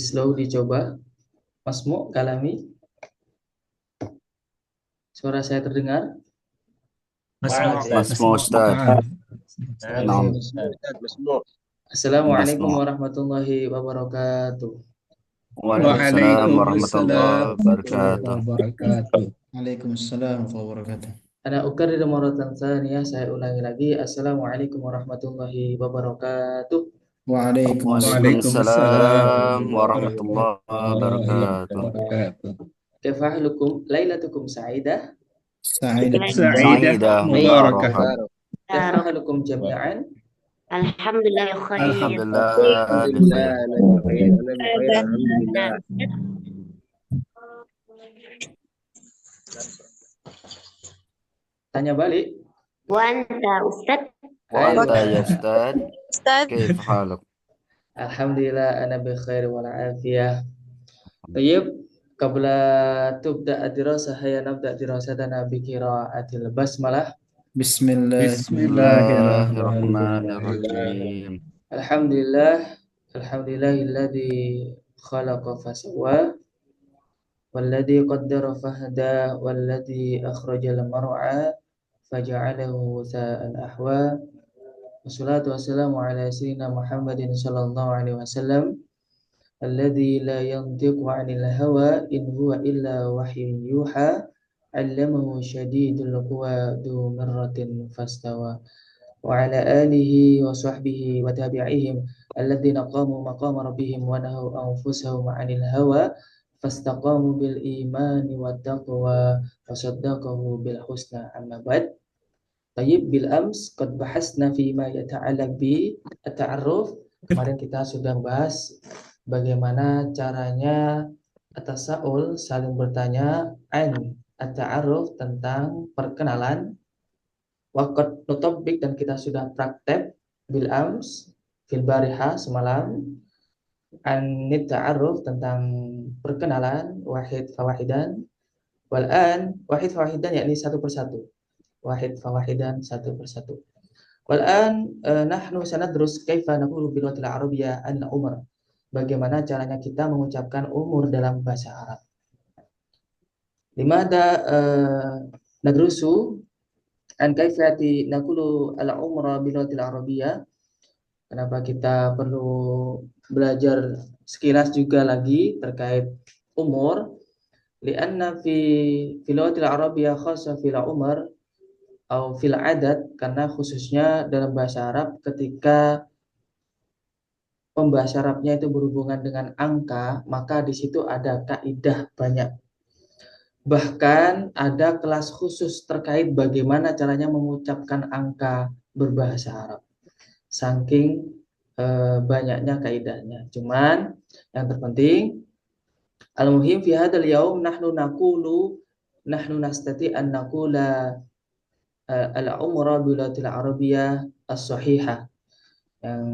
slow dicoba. Masmu, Kalami, suara saya terdengar? مسموع مسموع مسموع أستاذ. نعم. نعم. مسموع. Assalamualaikum مسموع. warahmatullahi wabarakatuh. وعليكم السلام وعليكم ورحمة الله السلام ورحمة الله وبركاته. وبركاته. وعليكم السلام ورحمة الله وبركاته. Ana ukarriru maratan tsaniyah, saya ulangi lagi. Assalamualaikum warahmatullahi wabarakatuh. وعليكم وعليكم وعليكم السلام السلام ورحمة ورحمة الله الله وبركاته. وبركاته. Kaifa halukum? Lailatukum sa'idah. سعيدة سعيدة مباركة. مباركة. Kaifa halukum jami'an? Alhamdulillah khair. الحمد لله الحمد لله بخير. أنا بخير الحمد لله. Tanya balik. Wanta Ustaz. وأنت يا أستاذ أستاذ كيف حالك؟ Alhamdulillah ana bi khair wal afiyah. Tayyib, qabla tubda ad-dirasah ya nabda dirasatana bi qira'atil basmalah. بسم الله بسم الله الرحمن الرحمن الرحيم. Alhamdulillahilladzi khalaqa fasawwa walladzi qaddara fahda walladzi akhrajal mar'a faja'alahu sa'an ahwa. Wassalatu wassalamu ala sayyidina Muhammadin sallallahu alaihi wasallam alladzi la yantiqu 'anil hawa in huwa illa wahyun yuha 'allamahu syadidul quwa dzu mirratin fastawa wa ala alihi wa sahbihi wa tabi'ihim alladzina qamu maqama rabbihim wa nahaw anfusahum 'anil hawa fastaqamu bil imani wat taqwa wa saddaqahu bil husna. Amma ba'd. Tayyib, bil ams qad bahasna fi ma yata'allaq bi at-ta'arruf. Kemarin kita sudah bahas bagaimana caranya at-tasa'ul, saling bertanya, an at-ta'arruf, tentang perkenalan. Waqad nutabbik, dan kita sudah praktek bil ams fil bariha, semalam, an ta'arruf, tentang perkenalan, wahid fawahidan, wal an wahid fawahidan, yakni satu persatu. Wahid fawahidan, satu persatu. Wal an nahnu sanadrus kaifa naqulu bil lughati al-arabiyyah al-umr. Bagaimana caranya kita mengucapkan umur dalam bahasa Arab. Limada nadrusu an kaifiyati naqulu al-umra bil lughati al-arabiyyah. Kenapa kita perlu belajar sekilas juga lagi terkait umur? Lianna fi lughati al-arabiyyah khassa fil umr atau fil adat, karena khususnya dalam bahasa Arab ketika pembahasa Arabnya itu berhubungan dengan angka, maka di situ ada kaidah banyak. Bahkan ada kelas khusus terkait bagaimana caranya mengucapkan angka berbahasa Arab. Saking banyaknya kaidahnya. Cuman yang terpenting, al-muhim fi hadzal yaum nahnu nastati an naqula al-umra bilatil arabiyyah as-sahihah. Yang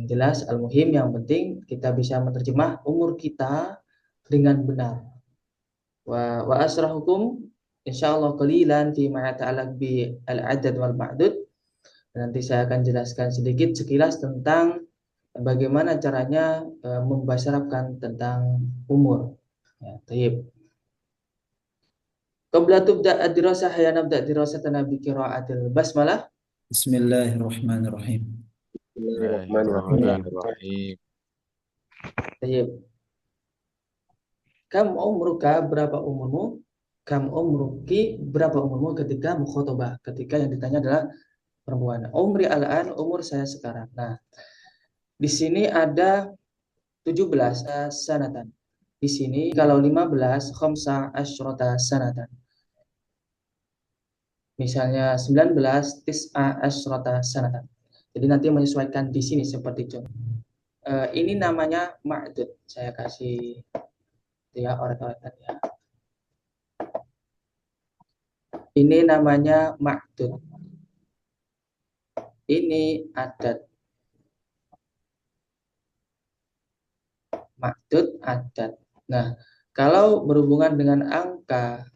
jelas, al-muhim, yang penting kita bisa menerjemah umur kita dengan benar. Wa asrahukum insyaallah qalilan fi ma ta'allaq bi al-adad wal ma'dud. Nanti saya akan jelaskan sedikit sekilas tentang bagaimana caranya membasarkan tentang umur. Ya, tayyib. Qabla tubda ad-dirasah ya nabda dirasatana bi qira'atil basmalah. بسم الله الرحمن الرحيم. Bismillahirrahmanirrahim. Tayyib. Kam umruka, berapa umurmu? Kam umruki, berapa umurmu, ketika mukhatabah, ketika yang ditanya adalah perempuan. Umri al-an, umur saya sekarang. Nah, di sini ada 17 sanatan. Di sini kalau 15 khamsa asyrata sanatan. Misalnya 19 tis'a asyrata sanatan. Jadi nanti menyesuaikan di sini seperti itu. Ini namanya ma'dud. Saya kasih ya oret-oretan ya. Ini namanya ma'dud. Ini adat. Ma'dud adat. Nah, kalau berhubungan dengan angka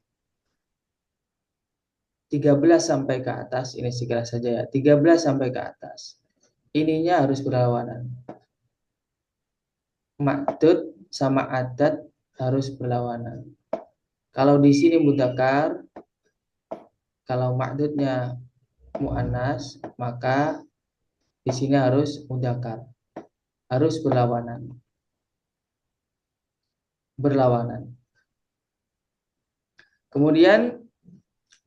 13 sampai ke atas, ini sekilas saja ya, 13 sampai ke atas. Ininya harus berlawanan. Ma'dud sama adat harus berlawanan. Kalau di sini mudzakkar, kalau ma'dudnya muannas, maka di sini harus mudzakkar, harus berlawanan. Kemudian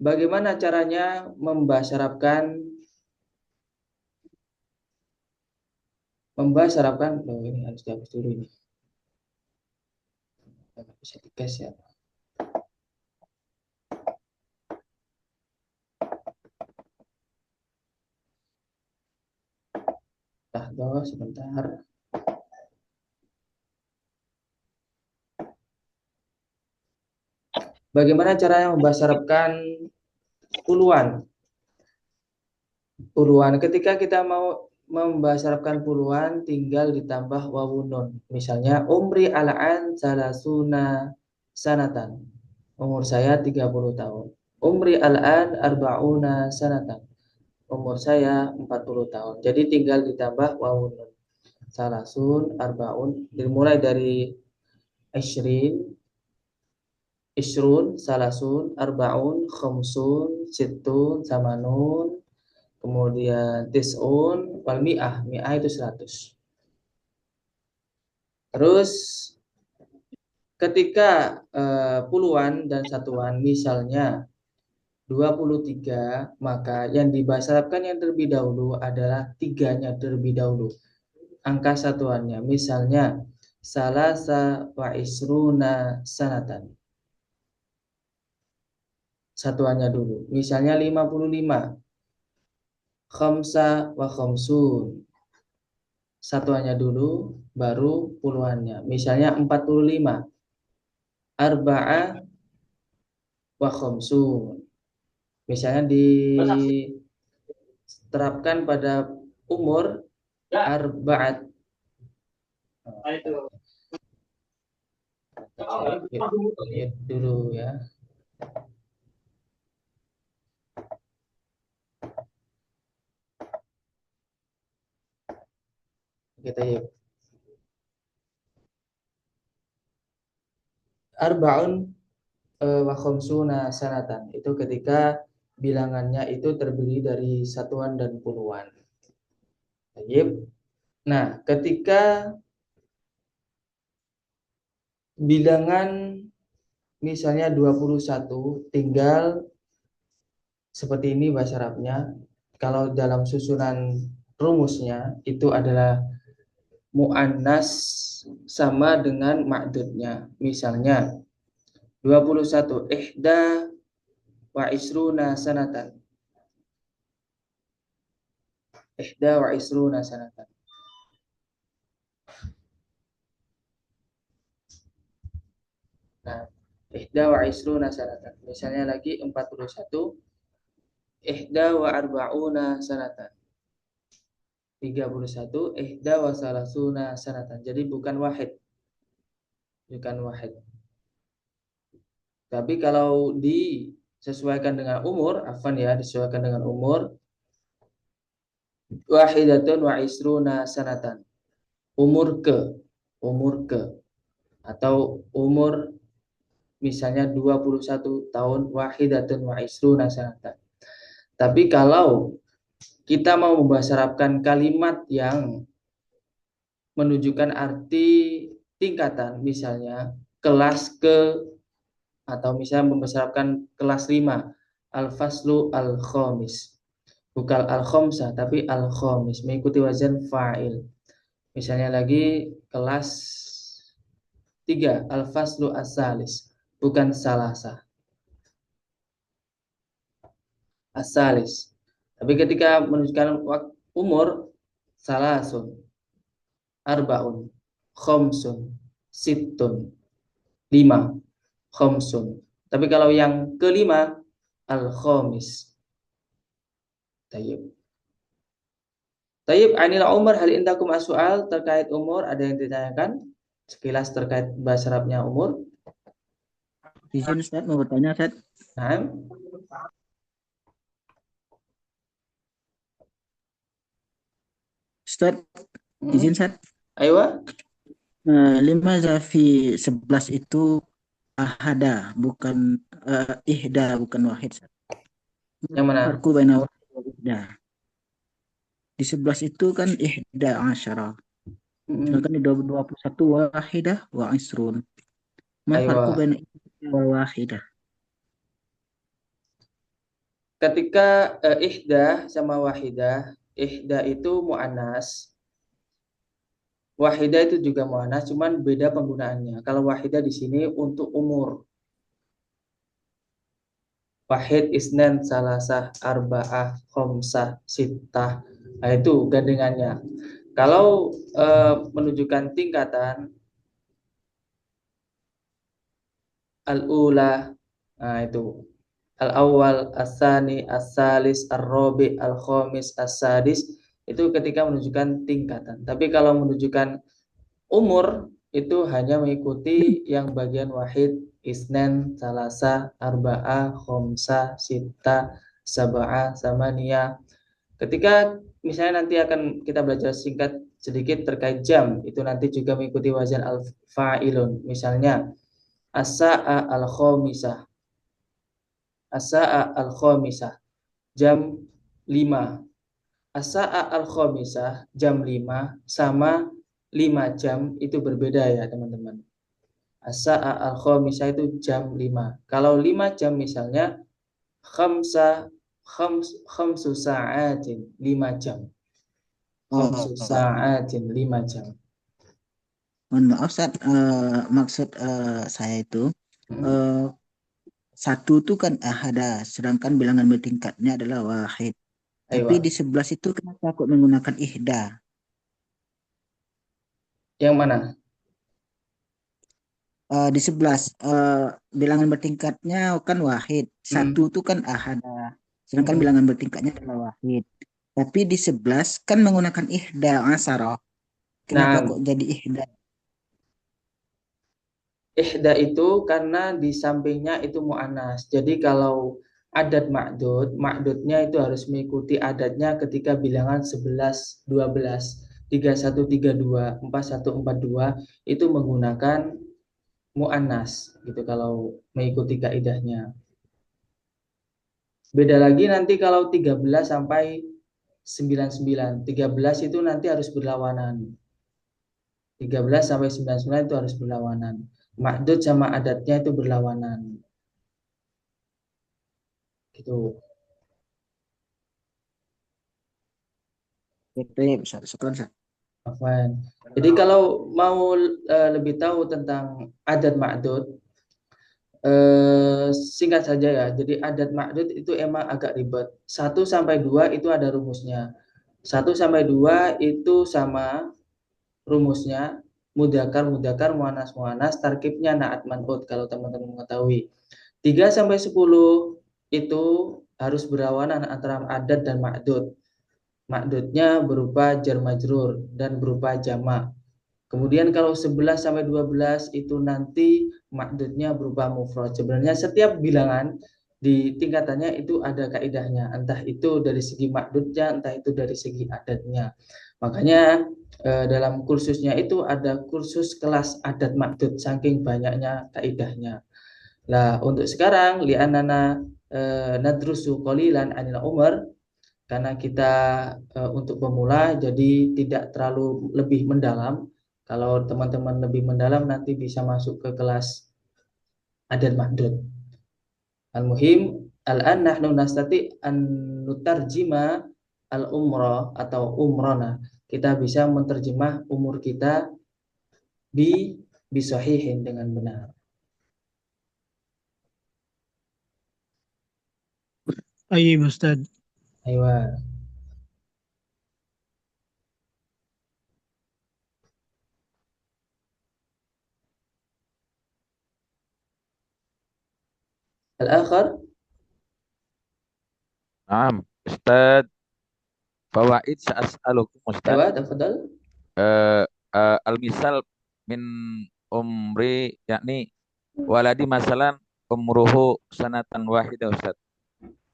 bagaimana caranya membasyarapkan ini harus dihapus dulu ini. Bisa digas ya. Sebentar. Bagaimana caranya membasyarapkan puluhan? Ketika kita mau membasyarapkan puluhan, tinggal ditambah wawunun. Misalnya umri al'an salasuna sanatan. Umur saya 30 tahun. Umri al'an arba'una sanatan. Umur saya 40 tahun. Jadi tinggal ditambah wawunun. Salasun, arba'un. Dimulai dari isrun, salasun, arba'un, khamsun, sittun, samanun, kemudian tis'un, wal mi'ah. Mi'ah itu 100. Terus ketika puluhan dan satuan, misalnya 23, maka yang dibasyarapkan yang terlebih dahulu adalah 3-nya terlebih dahulu. Angka satuannya, misalnya salasa wa isruna sanatan. Satuannya dulu. Misalnya 55. Khamsa wa khamsun. Satuannya dulu, baru puluhannya. Misalnya 45. Arba'a wa khamsun. Misalnya diterapkan pada umur arba'at. Lihat dulu ya. Kita yuk. Arba'un wa khamsuna sanatan. Itu ketika bilangannya itu terdiri dari satuan dan puluhan. Baik. Nah, ketika bilangan misalnya 21, tinggal seperti ini bahasa Arabnya. Kalau dalam susunan rumusnya itu adalah mu'annas sama dengan ma'dudnya. Misalnya 21 ihda wa isruna sanatan. Ihda wa isruna sanatan. Nah, ihda wa isruna sanatan. Misalnya lagi 41 ihda wa arba'una sanatan. 31 ihda wa salasuna sanatan. Jadi bukan wahid. Tapi kalau disesuaikan dengan umur, disesuaikan dengan umur, wahidatun wa isruna sanatan. Umur ke atau umur misalnya 21 tahun, wahidatun wa isruna sanatan. Tapi kalau kita mau membahasa Arabkan kalimat yang menunjukkan arti tingkatan, misalnya kelas ke, atau misalnya membahasa Arabkan kelas 5, al-faslu al-khamis. Bukan al-khamsah, tapi al-khamis, mengikuti wazan fa'il. Misalnya lagi kelas 3, al-faslu as-salis, bukan salasa. As-salis. Tapi ketika menunjukkan umur, salasun, arba'un, khamsun, sittun, 5, khamsun. Tapi kalau yang kelima, al-khamis. Tayyib. Anil Umar, hal indakum as-su'al terkait umur, ada yang ditanyakan? Sekilas terkait bahasa Arabnya umur. Izin Ustaz, mau bertanya Ustaz. Nah. Ustaz, izin Ustaz. Ayo. Limaza fi 11 itu ahada, bukan ihda, bukan wahid. Yang mana? Farku baina wahid wa ihda. Di 11 itu kan ihda asyara. Sedangkan di 21 wahidah wa isrun. Ma farku Aywa. baina ihda wa wahidah. Ketika ihda sama wahidah, ihda itu mu'annas, wahidah itu juga mu'annas, cuman beda penggunaannya. Kalau wahidah di sini untuk umur. Wahid, isnan, salasah, arba'ah, khomsah, sittah. Nah, itu gandengannya. Kalau menunjukkan tingkatan al-ula, nah itu al-awwal, as-sani, as-salis, ar-rabi, al-khamis, as-sadis, itu ketika menunjukkan tingkatan. Tapi kalau menunjukkan umur, itu hanya mengikuti yang bagian wahid, isnan, salasa, arba'ah, khomsah, sita, sab'ah, samaniyah. Ketika misalnya nanti akan kita belajar singkat sedikit terkait jam, itu nanti juga mengikuti wazan al-fa'ilun. Misalnya as-sa'a al-khamisah, as-sa'a al-khamisah, jam 5. As-sa'a al-khamisah, jam 5 sama 5 jam itu berbeda ya teman-teman. As-sa'a al-khamisah itu jam 5. Kalau 5 jam misalnya khamsu sa'atin, 5 jam. Khamsu sa'atin, 5 jam. Mohon maaf, Ustaz, maksud saya itu satu itu kan ahada, sedangkan bilangan bertingkatnya adalah wahid. Tapi Aywa. di 11 itu kenapa kok menggunakan ihda? Yang mana? Di 11 bilangan bertingkatnya kan wahid. Satu itu kan ahada, sedangkan bilangan bertingkatnya adalah wahid. Tapi di 11 kan menggunakan ihda asara. Kenapa Nah, kok jadi ihda? ihda itu karena di sampingnya itu mu'annas. Jadi kalau adat ma'dud, ma'dudnya itu harus mengikuti adatnya ketika bilangan 11, 12, 31, 32, 41, 42 itu menggunakan mu'annas gitu kalau mengikuti kaidahnya. Beda lagi nanti kalau 13 sampai 99. 13 itu nanti harus berlawanan. 13 sampai 99 itu harus berlawanan. Ma'dud sama adatnya itu berlawanan. Gitu. Itu ya, syukur. Afwan. Jadi kalau mau lebih tahu tentang adat ma'dud, singkat saja ya. Jadi adat ma'dud itu emang agak ribet. 1 sampai 2 itu ada rumusnya. 1 sampai 2 itu sama rumusnya. Mudakar, mudakar, muanas, muanas, tarkibnya na'at man'ud kalau teman-teman mengetahui. 3 sampai 10 itu harus berlawanan antara adat dan ma'dud. Ma'dudnya berupa jar majrur dan berupa jamak. Kemudian kalau 11 sampai 12 itu nanti ma'dudnya berupa mufrad. Sebenarnya setiap bilangan di tingkatannya itu ada kaidahnya, entah itu dari segi ma'dudnya, entah itu dari segi adatnya. Makanya dalam kursusnya itu ada kursus kelas adat ma'dud saking banyaknya kaidahnya. Nah, untuk sekarang li'anana nadrusu qalilan anil umar, karena kita untuk pemula jadi tidak terlalu lebih mendalam. Kalau teman-teman lebih mendalam nanti bisa masuk ke kelas adat mahdud. Al-muhim al-an nahnu nastati an nutarjima al-umrah atau umrona. Kita bisa menerjemah umur kita bisahihin dengan benar. Iya, Ustaz. Ayo. Al-akhar. Naam, Ustaz. Fawaid sa'as'alukum Ustaz. Ayo, tafadhal. Al-misal min umri yakni waladi masalan umruhu sanatan wahidah Ustaz.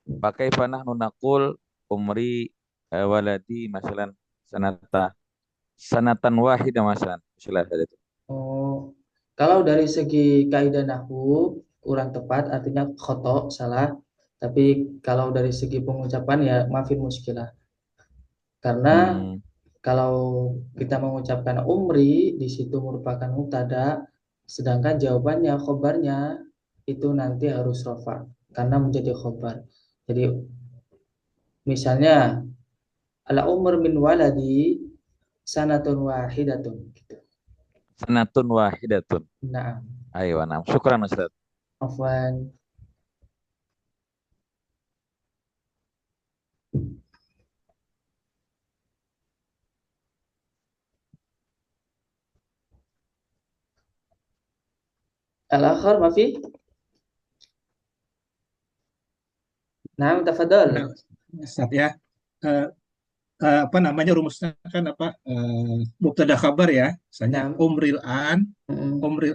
Pakai panah nunakul umri waladi masalan sanatan wahidah masalan. Silakan itu. Oh, kalau dari segi kaidah nahwu kurang tepat, artinya khoto, salah. Tapi kalau dari segi pengucapan ya maafin muskilah. Karena Hmm. kalau kita mengucapkan umri di situ merupakan mubtada, sedangkan jawabannya khobarnya itu nanti harus rofa karena menjadi khobar. Jadi misalnya ala umur min waladi sanatun wahidatun gitu. Sanatun wahidatun. Nah, Ayo, nah. Syukran Ustaz. afwan. Al-akhar ma fi? Nah, tafadhal. Nah, Ustaz ya, eh, apa namanya rumusnya kan apa mubtada khabar ya, misalnya Nah, umril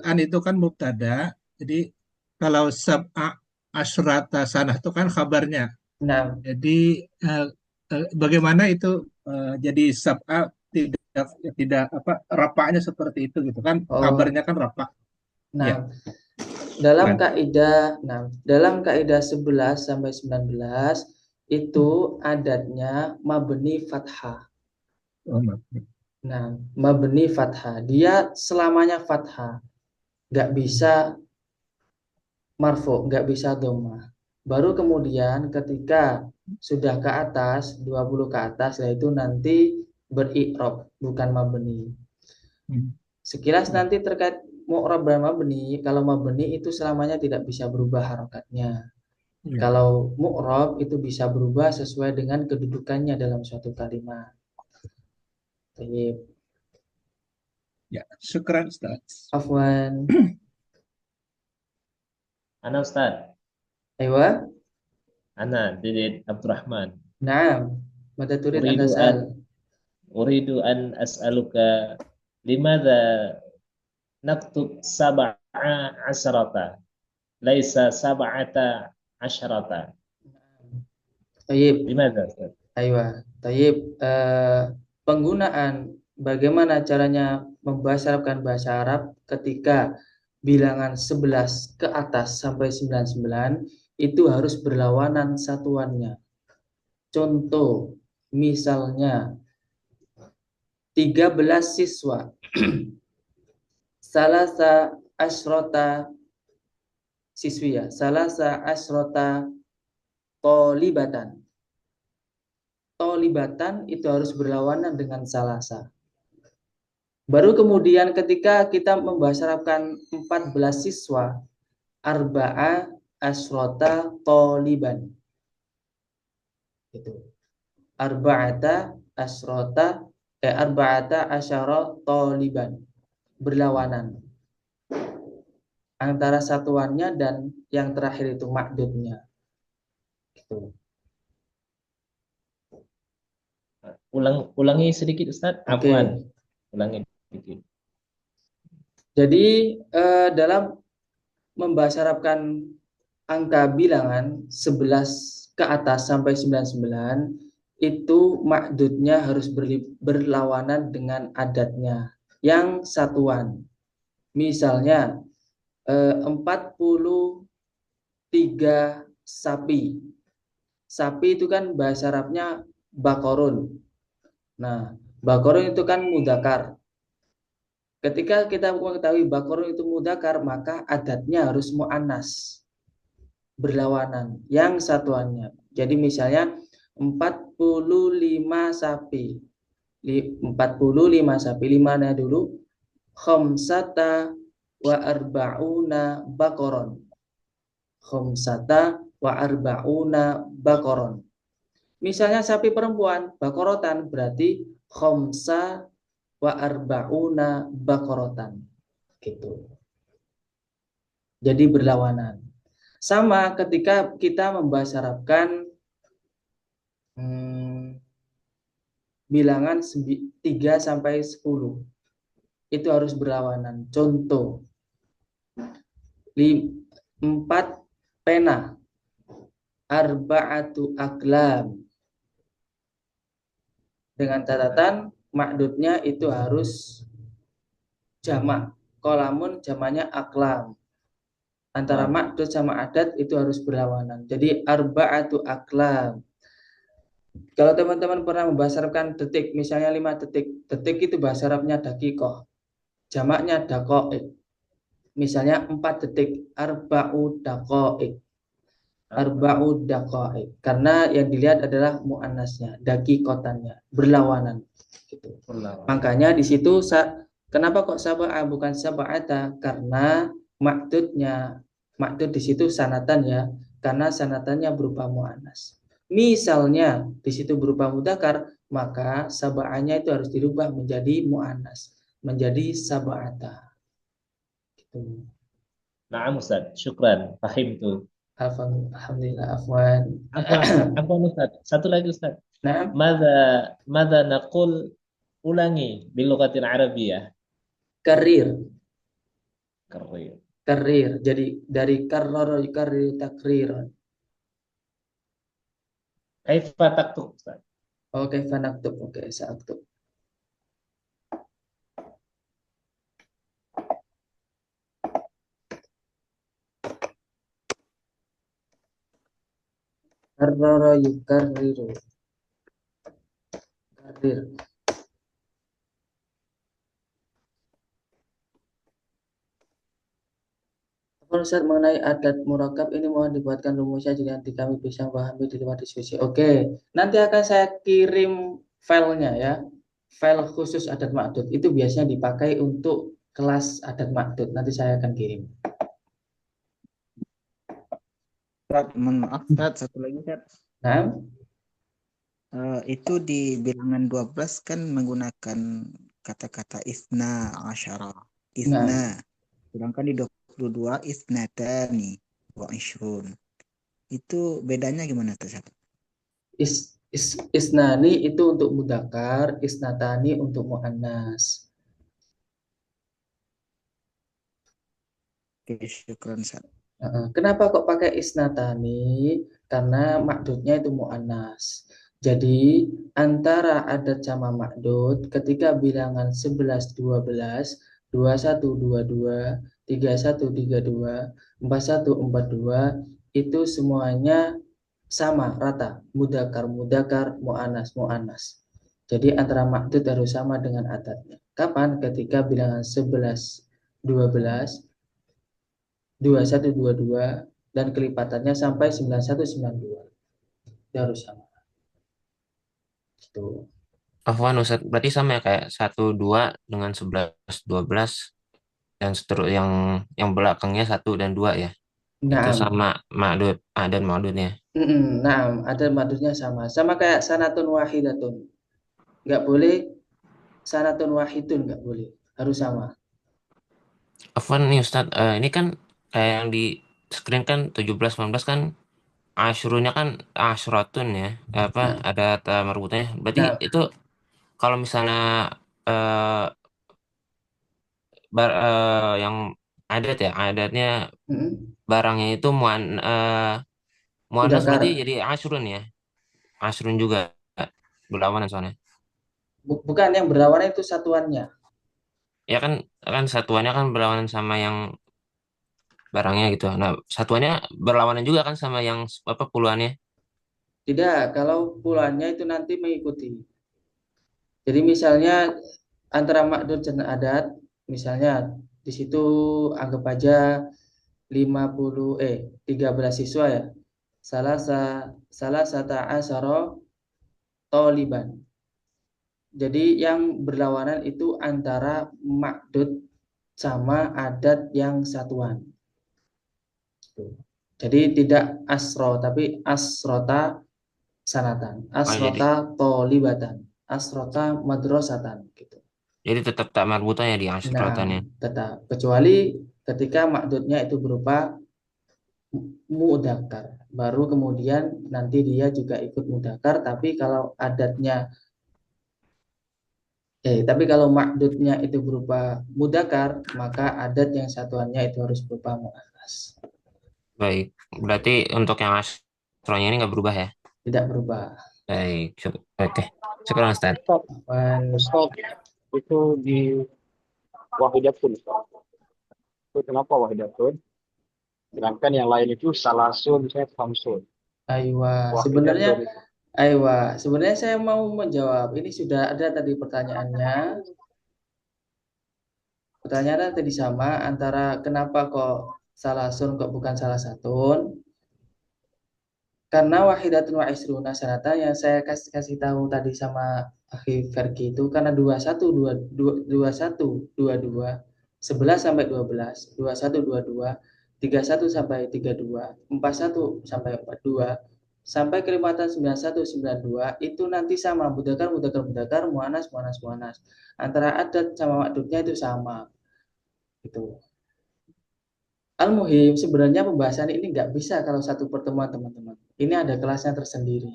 an itu kan mubtada, jadi kalau sab'a asyrata sanah itu kan khabarnya. nah, Jadi eh, bagaimana itu jadi sab'a tidak tidak apa rapaknya seperti itu gitu kan, oh, kabarnya kan rapak ya. nah, dalam Kan? kaidah, nah, dalam kaidah 11 sampai 19 itu adatnya mabni fathah. Oh, maaf. Nah, mabni fathah. Dia selamanya fathah. Nggak bisa marfu, nggak bisa dhammah. Baru kemudian ketika sudah ke atas, 20 ke atas, yaitu nanti beri'rab, bukan mabni. Hmm. Sekilas nanti terkait mu'rab dan mabni, kalau mabni itu selamanya tidak bisa berubah harokatnya. Ya. Kalau mu'rab itu bisa berubah sesuai dengan kedudukannya dalam suatu kalimat. Baik. Ya, syukran Ustaz. Afwan. Ana Ustaz, Aywa. Ana Didit Abdurrahman. Naam. Mata turid Uridu an-tas'al. Uridu an as'aluka limadha naktub sab'a asyrata laisa sab'ata asyrata. Tayyib. Limadha Ustaz? Aywa. Tayyib. Penggunaan bagaimana caranya membahasa Arab ketika bilangan 11 ke atas sampai 99 itu harus berlawanan satuannya. Contoh, misalnya 13 siswa. Salasa asrota siswiya. Salasa asrota tolibatan. Tolibatan itu harus berlawanan dengan salasa. Baru kemudian ketika kita membahasarkan 14 siswa, arba'a asrota toliban. Itu. Arba'ata asrota arba'ata asyara toliban. Berlawanan antara satuannya dan yang terakhir itu makdudnya. Gitu. Ulangi sedikit Ustaz. Oke. Afwan. Ulangi sedikit. Jadi dalam membahasa Arabkan angka bilangan 11 ke atas sampai 99 itu makdudnya harus berlawanan dengan adatnya yang satuan. Misalnya 43 sapi. Sapi itu kan bahasa Arabnya bakorun. Nah, bakorun itu kan mudakar. Ketika kita mengetahui bakorun itu mudakar, maka adatnya harus mu'annas. Berlawanan yang satuannya. Jadi misalnya 45 sapi. 45 sapi. Limanya dulu. Khamsata wa arba'una bakoron. Khamsata wa arba'una bakoron. Misalnya sapi perempuan, bakorotan berarti khamsa wa arba'una bakorotan. Gitu. Jadi berlawanan. Sama ketika kita membahasa Arabkan bilangan 3 sampai 10. Itu harus berlawanan. Contoh 4 pena, arba'atu aklam. Dengan catatan makdudnya itu harus jamak. kolamun jamaknya aklam. Antara ma'dud sama adat itu harus berlawanan. Jadi arba'atu aklam. Kalau teman-teman pernah membahas Arab detik, misalnya 5 detik. Detik itu bahasa Arabnya dakikoh. Jamaknya dakoik. Misalnya 4 detik, arba'u dakoik. Arba'u dakoik. Karena yang dilihat adalah mu'annasnya, dakikotannya, berlawanan. Gitu. Makanya di situ kenapa kok sab'a bukan sab'ata? Karena maksud di situ sanatan ya, karena sanatannya berupa muannas. Misalnya di situ berupa mudzakkar, maka sab'anya itu harus dirubah menjadi muannas, menjadi sab'ata. Gitu. Naam Ustaz, syukran, pahim tuh. Alhamdulillah, afwan. Apa Ustaz? Satu lagi Ustaz. Nah, Mada naqul, ulangi bil lughatil arabiyyah. karir. Karir. Karir. Jadi dari karrar yukarrir takriran. Kaifa taktub Ustaz? Oke, fanaktub. Oke, sa'aktub. Karrara yukarriru. Karir. Ustaz mengenai adat murakab ini mohon dibuatkan rumusnya jadi nanti kami bisa memahami di luar diskusi. Oke, nanti akan saya kirim filenya ya. File khusus adat ma'dud itu biasanya dipakai untuk kelas adat ma'dud. Nanti saya akan kirim. Mohon maaf, Ustaz, satu lagi, Ustaz. Nah, itu di bilangan 12 kan menggunakan kata-kata isna asyara. Isna. Sedangkan di 22 isnatani wa ishrun. Itu bedanya gimana tuh, Ustaz? Isnani itu untuk mudzakkar, isnatani untuk muannas. Oke, syukran, Ustaz. Kenapa kok pakai isnatani? Karena makdudnya itu mu'annas. Jadi antara adat sama makdud ketika bilangan 11, 12, 21, 22, 31, 32, 41, 42 itu semuanya sama rata, mudzakkar, mudzakkar, mu'annas, mu'annas. Jadi antara makdud harus sama dengan adatnya. Kapan? Ketika bilangan 11, 12, 21, 22 dan kelipatannya sampai 91, 92. Itu harus sama. Gitu. Afwan Ustaz, berarti sama ya kayak 1 2 dengan 11 12 dan seterusnya yang belakangnya 1 dan 2 ya. Itu sama ma'dud, adat ma'dudnya. Nah, adat ma'dudnya sama. Sama kayak sanatun wahidatun. Enggak boleh sanatun wahidun, enggak boleh. Harus sama. Afwan nih Ustaz, ini kan kayak yang di screen kan 17 19 kan asyrunya kan asyratun ya. Ada marbutannya. Berarti itu kalau misalnya yang adat ya, adatnya barangnya itu muannas berarti jadi asyrun ya. Asyrun juga berlawanan soalnya. Bukan, yang berlawanan itu satuannya. Ya kan satuannya kan berlawanan sama yang barangnya gitu. Nah, satuannya berlawanan juga kan sama yang puluhannya. Tidak, kalau puluhannya itu nanti mengikuti. Jadi misalnya antara makdud dan adat, misalnya di situ anggap aja 13 siswa ya. Salah satu asyara toliban. Jadi yang berlawanan itu antara makdud sama adat yang satuan. Jadi tidak asro tapi asrota sanatan, asrota tolibatan, asrota madrasatan gitu. Jadi tetap tak marbutannya di asrotannya. Tetap, kecuali ketika makdudnya itu berupa mudzakkar. Baru kemudian nanti dia juga ikut mudzakkar, tapi kalau makdudnya itu berupa mudzakkar, maka adat yang satuannya itu harus berupa muannas. Baik, berarti untuk yang asronya ini nggak berubah ya? Tidak berubah. Baik, oke. Syukur Ustaz. Ustaz, itu di wahidatun. kenapa wahidatun? Sedangkan yang lain itu salasun, misalnya khamsun. Aywa, Wahidatun itu. sebenarnya saya mau menjawab. Ini sudah ada tadi pertanyaannya. Pertanyaannya tadi sama antara kenapa kok salasun kok bukan salah satun? Karena wahidatun wa isruna sanata yang saya kasih tahu tadi sama akhi Ferki itu karena 21 21 22 11 sampai 12 21 22 31 sampai 32 41 sampai 42 sampai kelimatan 91 92 itu nanti sama mudzakkar muannas muannas antara adat sama makdudnya itu sama gitu. Al-Muhim sebenarnya pembahasan ini nggak bisa kalau satu pertemuan teman-teman. Ini ada kelasnya tersendiri.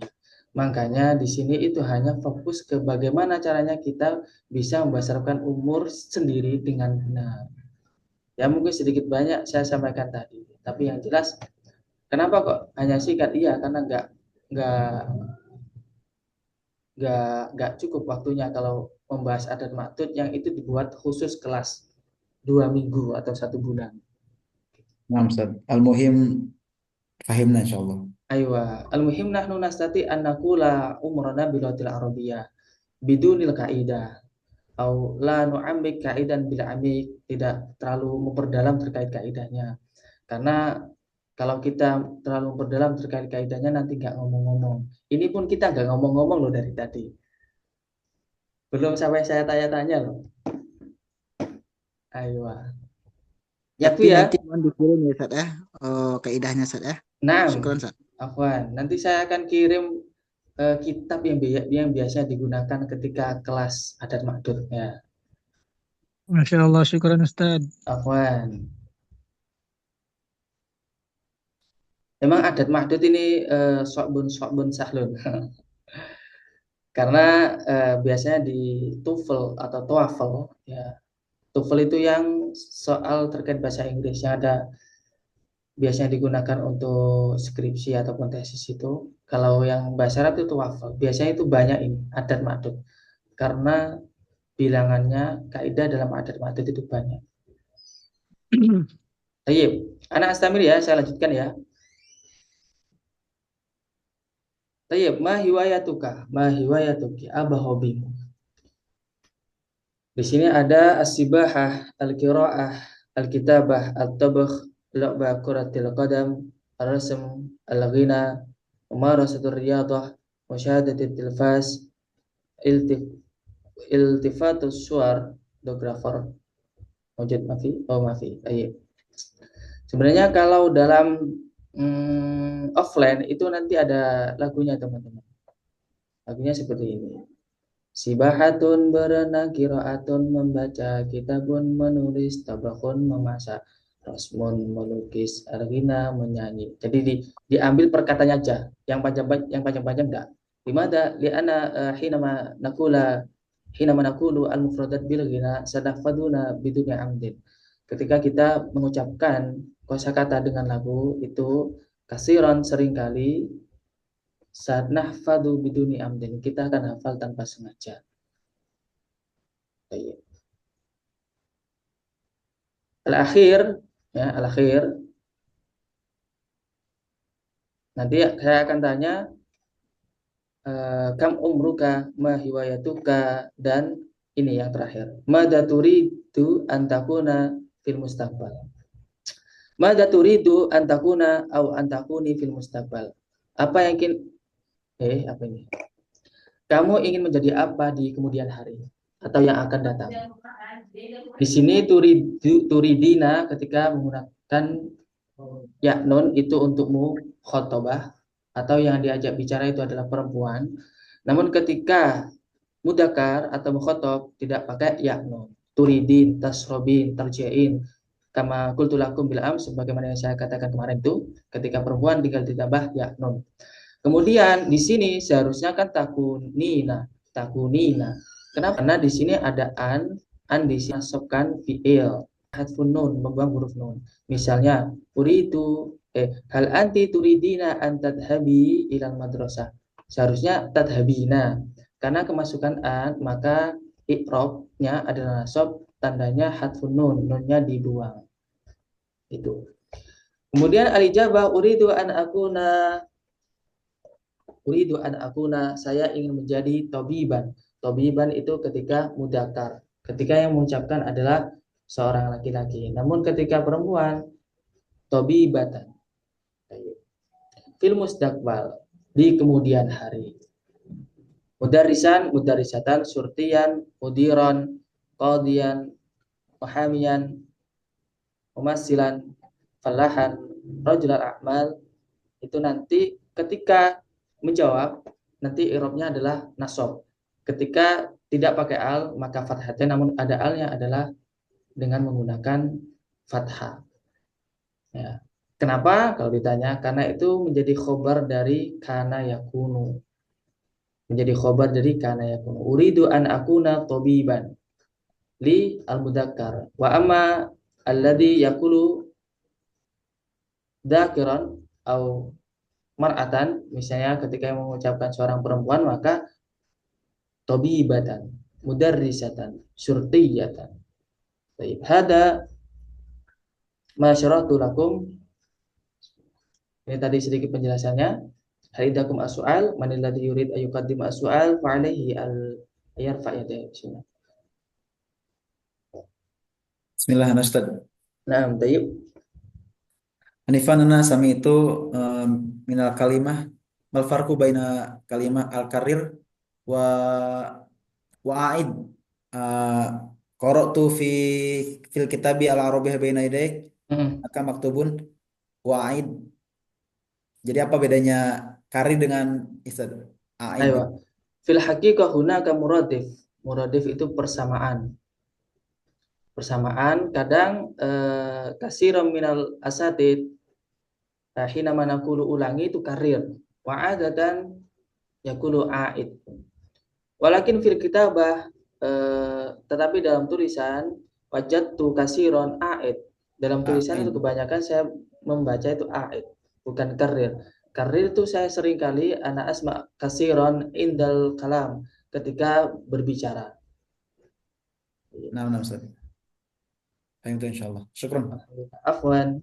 Makanya di sini itu hanya fokus ke bagaimana caranya kita bisa membasarkan umur sendiri dengan benar. Ya mungkin sedikit banyak saya sampaikan tadi. Tapi yang jelas, kenapa kok hanya sikat? Iya karena nggak cukup waktunya kalau membahas adat maktud yang itu dibuat khusus kelas 2 minggu atau 1 bulan. Nah, Ustaz. Al-Muhim fahimna insyaallah. Aywa, al-muhim nahnu nastati an naqula umrana bilatil arabiyyah bidunil kaidah au la nu'ammik kaidan bil amik, tidak terlalu memperdalam terkait kaidahnya. Karena kalau kita terlalu memperdalam terkait kaidahnya nanti nggak ngomong-ngomong. Ini pun kita nggak ngomong-ngomong loh dari tadi. Belum sampai saya tanya-tanya loh. Aywa. Ya Tapi ya. nanti mohon dikirim ya Ustaz ya. Kaidahnya Ustaz ya. Nah, Syukran Ustaz. Afwan. Nanti saya akan kirim kitab yang biasa digunakan ketika kelas adat makdud ya. Masya Allah, syukran Ustaz. Afwan. Memang adat makdud ini sokbun sahlun. Karena biasanya di TOEFL atau TOEFL ya. TOEFL itu yang soal terkait bahasa Inggris yang ada biasanya digunakan untuk skripsi ataupun tesis itu. Kalau yang bahasa Arab itu TOEFL. Biasanya itu banyak ini adat makdud. Karena bilangannya kaidah dalam adat makdud itu banyak. Baik, anak astamir ya, saya lanjutkan ya. Baik, ma hiwayatuki, apa hobimu? Di sini ada as-sibahah, al-qiraah, al-kitabah, at-tabakh, la'ba kuratil qadam, ar-rasm, al-ghina, umarasatul riyadah, musyahadatul tilfas, iltifatus suar, fotografer. Wujud mafi. Baik. Sebenarnya kalau dalam offline itu nanti ada lagunya teman-teman. Lagunya seperti ini. Sibahatun berenang, qiraatun membaca, kitabun menulis, tabakun memasak, rasmun melukis, argina menyanyi. Jadi diambil perkataannya aja. Yang panjang-panjang enggak. Dimana li'ana hinama nakulu al-mufradat bil ghina sadafaduna biduni amdin. Ketika kita mengucapkan kosakata dengan lagu itu kasiran seringkali saat nahfadu biduni amdin, kita akan hafal tanpa sengaja. Al-akhir ya, al-akhir. Nanti saya akan tanya kam umruka, ma hiwayatuka, dan ini yang terakhir. Mada turidu antakuna fil mustaqbal. Mada turidu antakuna au antakuni fil mustaqbal. Apa yang apa ini? Kamu ingin menjadi apa di kemudian hari atau yang akan datang? Di sini turidina ketika menggunakan ya nun itu untukmu khotobah atau yang diajak bicara itu adalah perempuan. Namun ketika mudakar atau mukhotob tidak pakai ya nun. Turidin, tasrobin, terjain. Kama qultu lakum bil am, sebagaimana yang saya katakan kemarin itu, ketika perempuan tinggal ditambah ya nun. Kemudian di sini seharusnya kan takunina. Kenapa? Karena di sini ada an dimasukkan fi'il, hadfun nun, membuang huruf nun. Misalnya, hal anti turidina an tadhabi ilal madrasah. Seharusnya tadhabina. Karena kemasukan an, maka i'rabnya adalah nasab, tandanya hadfun nun, nunnya dibuang. Itu. Kemudian al-ijabah uridu an akuna, saya ingin menjadi tabiban. Tabiban itu ketika mudzakkar. Ketika yang mengucapkan adalah seorang laki-laki. Namun ketika perempuan, tabibatan. Fil mustaqbal, di kemudian hari. Mudarrisan, mudarrisatan, surtiyan, mudiran, qadiyan, muhamiyan, mumassilan, falahan, rajulan a'mal. Itu nanti ketika menjawab, nanti i'rabnya adalah nasab. Ketika tidak pakai al, maka fathahnya, namun ada alnya adalah dengan menggunakan fathah. Ya. Kenapa? Kalau ditanya, karena itu menjadi khobar dari kana yakunu. Menjadi khobar dari kana yakunu. Uridu an akuna tabiban li al-mudzakkar. Wa amma alladhi yakulu dzakiran au mar'atan, misalnya ketika yang mengucapkan seorang perempuan, maka tabibatan, mudarrisatan, syurtiyatan. Baik, hada ma syaratu lakum. Ini tadi sedikit penjelasannya. Halidakum as-su'al, man alladhi yurid ayuqaddim as-su'al fa alaihi al-yarfa yadayhi. Bismillah. Bismillah, Ustaz. Naam, tayyib. Anifanana sami itu minal kalimah mal farqu baina kalimah al-karir wa aid. Qara'tu fil kitabi al-arabiyyah baina yadayk maka maktubun wa aid. Jadi apa bedanya karir dengan Ustaz? Aid. Ayo. Fil haqiqah hunaka muradif. Muradif itu persamaan. Persamaan kadang kasiran minal asatid hina manaqulu ulangi itu karir wa adatan yaqulu aid. Walakin fil kitabah tetapi dalam tulisan wajadtu kasiron aid. Dalam tulisan itu kebanyakan saya membaca itu aid, bukan karir. Karir itu saya sering kali ana asma kasiron indal kalam, ketika berbicara. Nah, Ustaz. Itu insyaallah. Syukran. Afwan.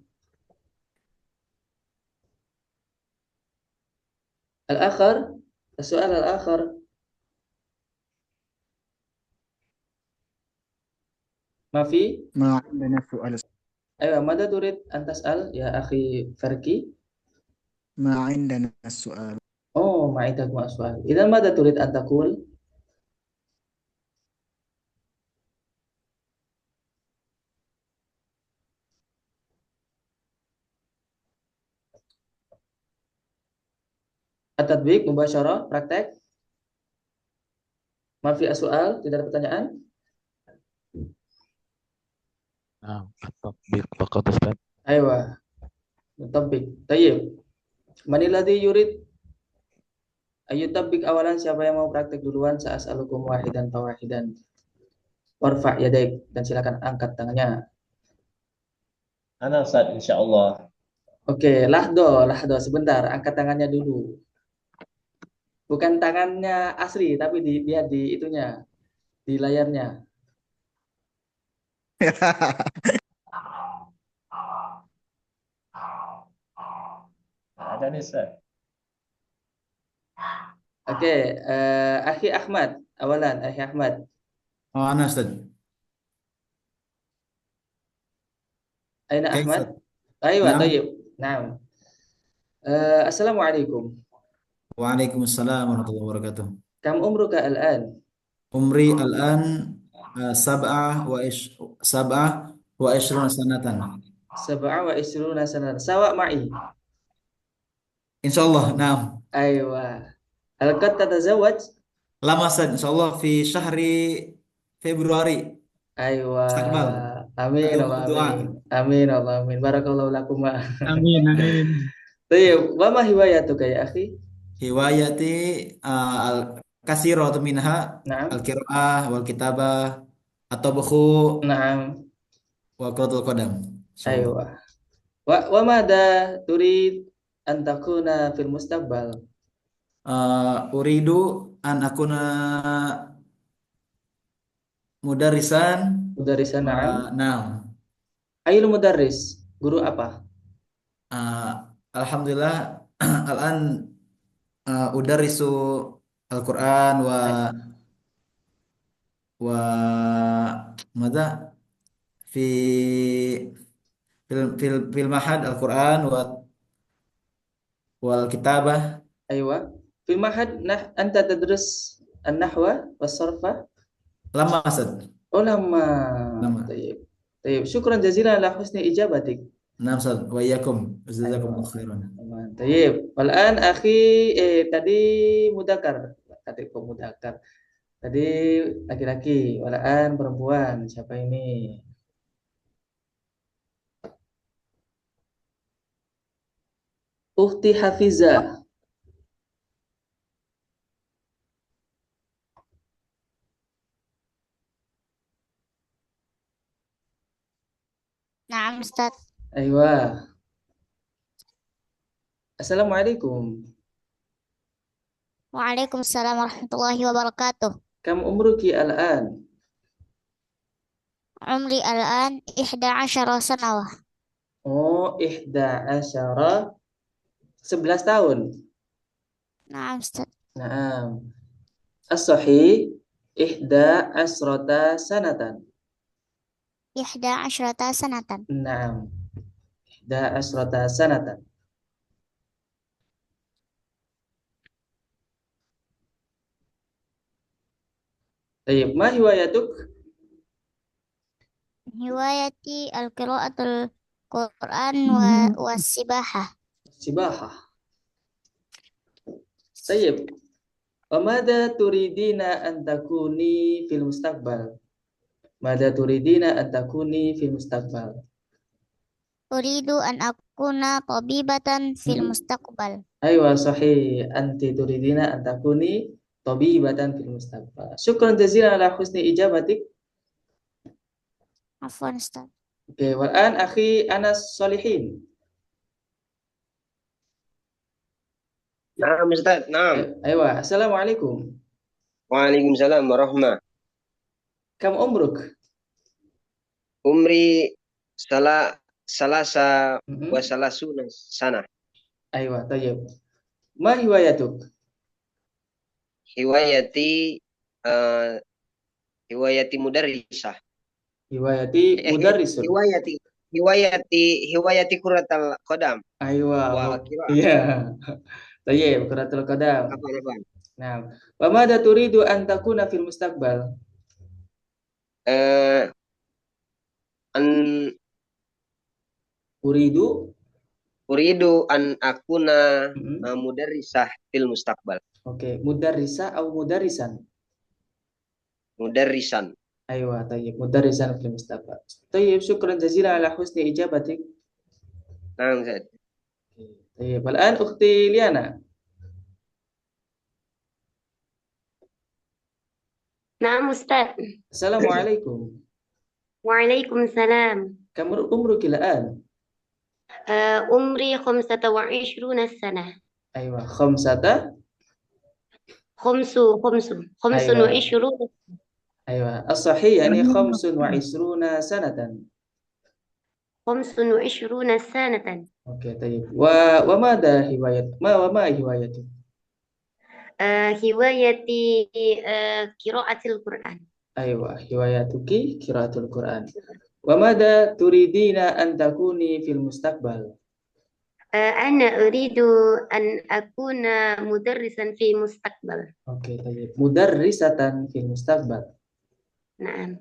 Al-akhar, السؤال الآخر. ما في؟ ما عندنا سؤال. أيوة، ماذا تريد أن تسأل يا أخي فركي؟ ما عندنا السؤال. Oh, ما عندكم سؤال. إذا ماذا تريد أن تقول؟ At-tatbiq mubasyarah, praktek. Ma fi soal, tidak ada pertanyaan? At-tatbiq faqat Ustaz. Aywa. At-tatbiq. Tayyib. Man alladhi yurid ayu tatbiq awalan, siapa yang mau praktek duluan? Sa'as'alukum wahidan fawahidan. Warfa' yadaik, dan silakan angkat tangannya. Ana Ustaz, insyaallah. Oke, lahdo sebentar, angkat tangannya dulu. Bukan tangannya asli, tapi lihat di itunya, di layarnya. Ada nih Ustaz. Oke, Akhi Ahmad, awalan Akhi Ahmad. Oh, ana Ustaz. Aina Kaif? Ahmad? Aywa, Naam. tayyib. Naam. Assalamualaikum. Waalaikumsalam warahmatullahi wabarakatuh. Kam umruka al-an? Umri al-an sab'ah wa ishruna sanatan. 27 sanatan. Sawa ma'i. Insyaallah, naam. Aywa. Hal qad tatazawwaj? Lama Ustaz, insyaallah fi syahri Februari. Aywa. Istiqbal. Amin Allah amin. Amin Allah amin. Barakallahu lakum. Amin, amin. Tayyib, wa ma hiwayatuka ya akhi? Hiwayati al-katsiratu minha Naam. al-qiraah wal kitabah at-tabkhu Naam. wa qiratul qadam. Aywa. Wa madha turid an takuna fil mustaqbal? Uridu an akuna mudarrisan. Mudarrisan, na'am. Naam. Ayul mudarris, Guru apa? Alhamdulillah al-an udarisu Al-Quran ماذا في في المعهد القرآن والكتابة. أيوة في المعهد أنت تدرس النحو والصرف. لما أسد لما. لما. طيب شكرا جزيلا على حسن إجابتك. نعم أستاذ وإياكم جزاكم الله خيرا. طيب والآن أخي tadi mudakar tadi laki-laki, walaan perempuan. Siapa ini? Ukhti Hafizah. Naam, Ustaz. Aywa. Assalamualaikum. Waalaikumsalam warahmatullahi wabarakatuh. Kam umruki al-an? Umri al-an 11 sanawah. Oh, 11, 11 tahun. Naam, Ustaz. Naam. As-sahih 11 sanatan. 11 sanatan. Naam. 11 sanatan. طيب ما هوايتك؟ Hiwayati al-qiraatul Quran was-sibahah. السباحة. طيب وماذا تريدين أن تكوني في المستقبل؟ ماذا تريدين أن تكوني في المستقبل؟ Uridu an akuna tabibatan fil mustaqbal. أيوة صحيح. أنت تريدين أن تكوني طبيبة في المستقبل. شكرا جزيلا على حسن إجابتك. Afwan, Ustaz. Oke, والآن أخي أنس صالحين. نعم أستاذ نعم. أيوة السلام عليكم. وعليكم السلام ورحمة. كم عمرك؟ عمري ثلاثة وثلاثون سنة. أيوة طيب. ما هوايتك؟ هوايتي هوايتي مدرسة. هوايتي مدرس. هوايتي كرة القدم. أيوة. وقراءة. iya. طيب كرة القدم. نعم. وماذا تريد أن تكون في المستقبل؟ أن أريد أن أكون مدرسة في المستقبل. Oke, mudarrisah atau mudarisan? مدرسا. أيوة طيب مدرسا في المستقبل. طيب شكرا جزيلا على حسن إجابتك. نعم زاد. طيب والآن أختي ليانا. نعم أستاذ. السلام عليكم. وعليكم السلام. كم عمرك الآن؟ عمري 25 سنة. أيوة خمس وعشرون. أيوة الصحيح يعني 25 سنة. 25 سنة. أوكي طيب وماذا وما هوايتك؟ هوايتي قراءة القرآن. أيوة هوايتك قراءة القرآن. وماذا تريدين أن تكوني في المستقبل؟ أنا أريد أن أكون مدرسا في المستقبل. أوكي طيب مدرسة في المستقبل. نعم.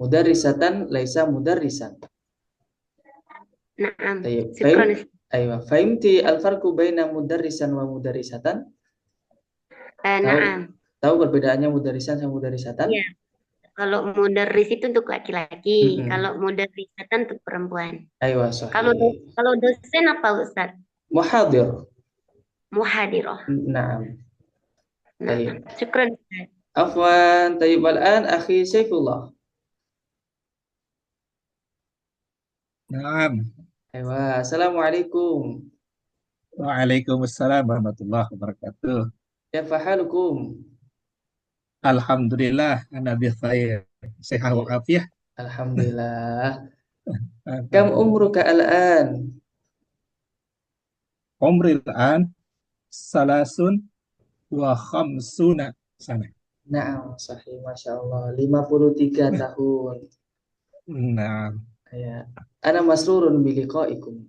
مدرسة ليس مدرسا. نعم. طيب شكرا. أيوة فهمت الفرق بين مدرسا ومدرسة؟ نعم. Tahu perbedaannya mudarisan sama mudarisatan? Iya. Kalau mudarris itu untuk laki-laki, kalau mudarrisatan untuk perempuan. Aywa sahih. Kalau dosen apa Ustaz? Muhadir. Muhadirah. Naam. Nah, syukran Ustaz. Afwan, tayyib al-an akhi Saifullah. Naam. Aywa, assalamualaikum. Waalaikumsalam warahmatullahi wabarakatuh. Kaifa halukum? Alhamdulillah, ana bi khair. Sehat wa afiah. Alhamdulillah. Kam umruka al-an? Umril an salasun wa khamsuna sana. Naam, sahih, Masya Allah. 53 tahun. Nah, Ya. Ana masrurun biliqaikum.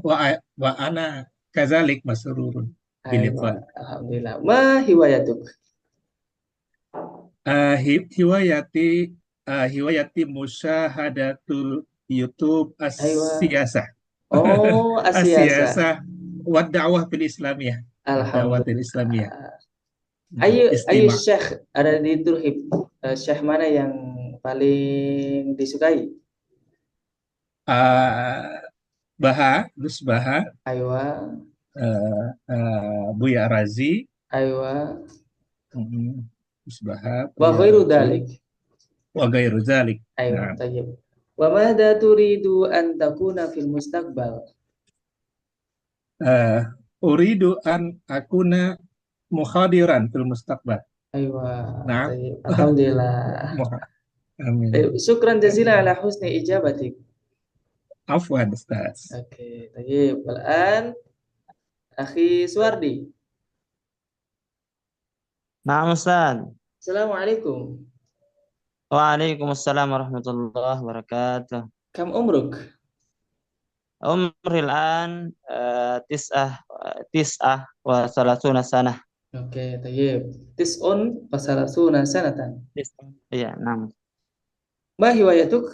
wa ana kazalik masrurun Aywa, biliqa. alhamdulillah. Ma hiwayatuk? Hiwayati hiwayati musyahadatul YouTube Aywa. as-siyasah. Oh, asyasa. As-siyasah wa da'wah fil Islamiyah. Da'wah fil Islamiyah. Ayo Istima. Syekh ada di Turhib. Syekh mana yang paling disukai? Gus Baha, Aywa, Buya Razi, aywa. Gus Baha, Wa Buya ghairu Razi, dzalik. wa ghairu dzalik. Aywa, Nah, tayyib. Wa madza turidu an takuna fil mustaqbal? uridu an akuna mukhadiran fil mustaqbal. Aywa, Nah, tayyib. Alhamdulillah. Amin. Syukran jazilan ala husni ijabatik. Afwan, Ustaz. Oke, tayyib. Al-an Akhi Suwardi. Naam Ustaz. Assalamualaikum. Waalaikumsalam warahmatullahi wabarakatuh. Kam umruk? Umril an tis'ah wa salasuna sanah. Oke, tayyib. Tis'un wa salasuna sanatan. Iya, 6. Ma hiwayatuk?